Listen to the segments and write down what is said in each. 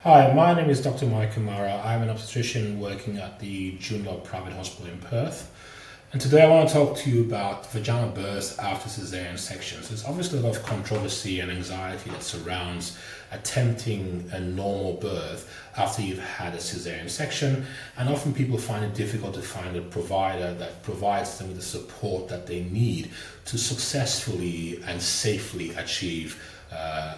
Hi, my name is Dr. Kamara. I'm an obstetrician working at the Joondalup Private Hospital in Perth. And today I want to talk to you about vaginal birth after caesarean sections. There's obviously a lot of controversy and anxiety that surrounds attempting a normal birth after you've had a caesarean section, and often people find it difficult to find a provider that provides them with the support that they need to successfully and safely achieve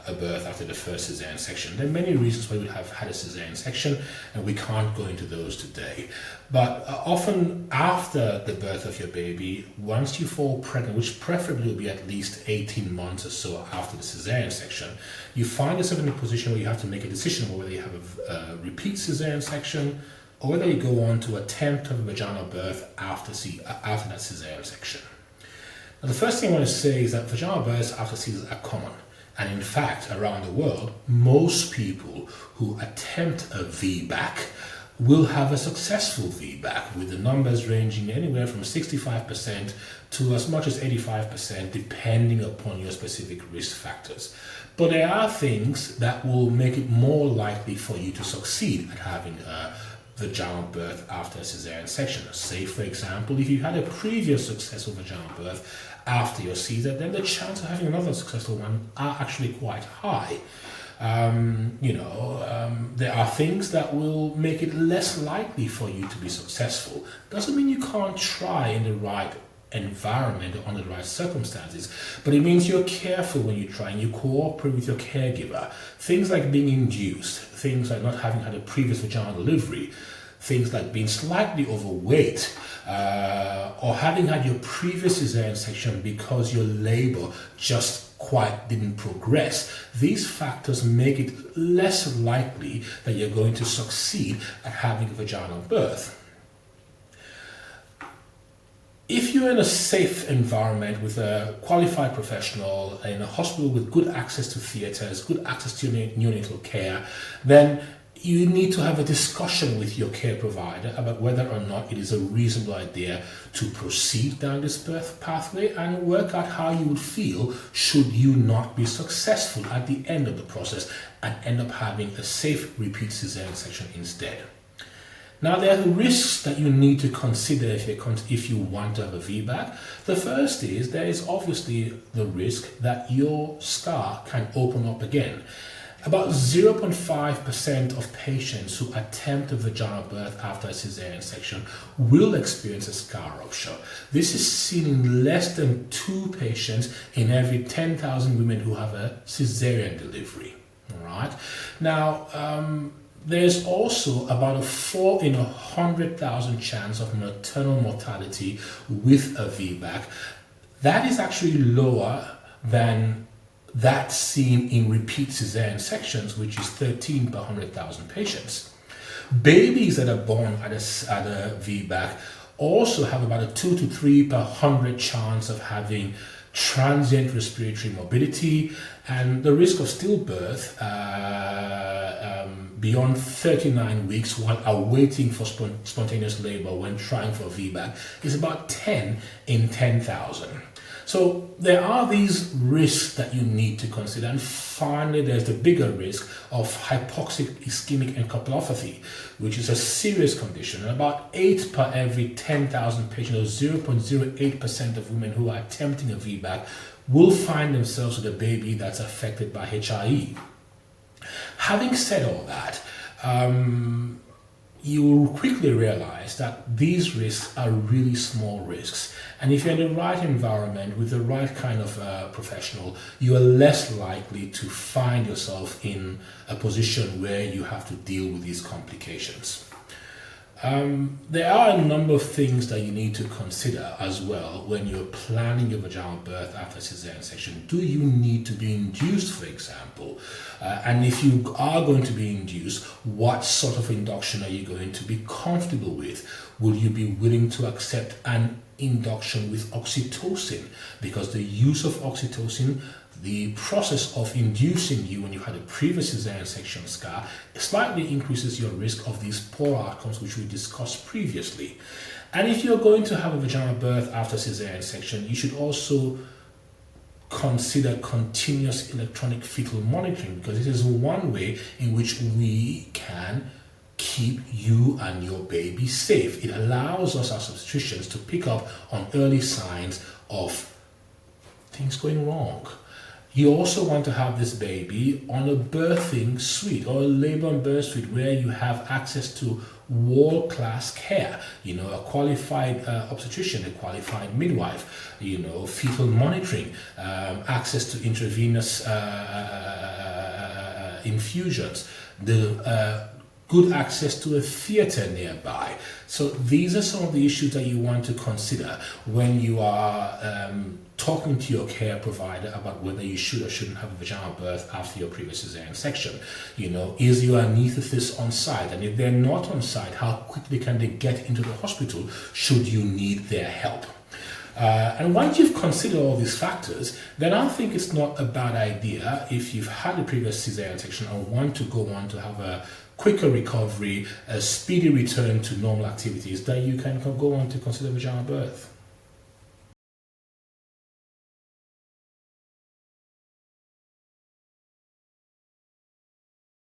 a birth after the first caesarean section. There are many reasons why we have had a caesarean section, and we can't go into those today. But often after the birth of your baby, once you fall pregnant, which preferably will be at least 18 months or so after the caesarean section, you find yourself in a position where you have to make a decision whether you have a repeat caesarean section or whether you go on to attempt to have a vaginal birth after that caesarean section. Now, the first thing I want to say is that vaginal births after Caesar are common. And in fact, around the world, most people who attempt a VBAC will have a successful VBAC, with the numbers ranging anywhere from 65% to as much as 85%, depending upon your specific risk factors. But there are things that will make it more likely for you to succeed at having a vaginal birth after a caesarean section. Say, for example, if you had a previous successful vaginal birth after your Caesar, then the chance of having another successful one are actually quite high. There are things that will make it less likely for you to be successful. Doesn't mean you can't try in the right environment or under the right circumstances, but it means you're careful when you try and you cooperate with your caregiver. Things like being induced, things like not having had a previous vaginal delivery, things like being slightly overweight, or having had your previous caesarean section because your labor just quite didn't progress. These factors make it less likely that you're going to succeed at having a vaginal birth. If you're in a safe environment with a qualified professional, in a hospital with good access to theatres, good access to neonatal care, then you need to have a discussion with your care provider about whether or not it is a reasonable idea to proceed down this birth pathway, and work out how you would feel should you not be successful at the end of the process and end up having a safe repeat caesarean section instead. Now, there are risks that you need to consider if you want to have a VBAC. The first is there is obviously the risk that your scar can open up again. About 0.5% of patients who attempt a vaginal birth after a caesarean section will experience a scar rupture. This is seen in less than 2 patients in every 10,000 women who have a caesarean delivery. All right. Now, there's also about a 4 in 100,000 chance of maternal mortality with a VBAC. That is actually lower than that seen in repeat caesarean sections, which is 13 per 100,000 patients. Babies that are born at a VBAC also have about a 2 to 3 per 100 chance of having transient respiratory morbidity, and the risk of stillbirth beyond 39 weeks while awaiting for spontaneous labor when trying for a VBAC is about 10 in 10,000. So there are these risks that you need to consider. And finally, there's the bigger risk of hypoxic ischemic encephalopathy, which is a serious condition. And about 8 per every 10,000 patients, or 0.08% of women who are attempting a VBAC, will find themselves with a baby that's affected by HIE. Having said all that, you will quickly realize that these risks are really small risks. And if you're in the right environment with the right kind of professional, you are less likely to find yourself in a position where you have to deal with these complications. There are a number of things that you need to consider as well when you're planning your vaginal birth after caesarean section. Do you need to be induced, for example? And if you are going to be induced, what sort of induction are you going to be comfortable with? Will you be willing to accept an induction with oxytocin? Because the use of oxytocin, the process of inducing you when you had a previous caesarean section scar, slightly increases your risk of these poor outcomes which we discussed previously. And if you're going to have a vaginal birth after caesarean section, you should also consider continuous electronic fetal monitoring, because it is one way in which we can keep you and your baby safe. It allows us as obstetricians to pick up on early signs of things going wrong. You also want to have this baby on a birthing suite or a labor and birth suite where you have access to world-class care, a qualified obstetrician, a qualified midwife, fetal monitoring, access to intravenous infusions, good access to a theatre nearby. So these are some of the issues that you want to consider when you are talking to your care provider about whether you should or shouldn't have a vaginal birth after your previous cesarean section. Is your anaesthetist on site? And if they're not on site, how quickly can they get into the hospital should you need their help? And once you've considered all these factors, then I think it's not a bad idea, if you've had a previous cesarean section and want to go on to have a quicker recovery, a speedy return to normal activities, that you can go on to consider vaginal birth.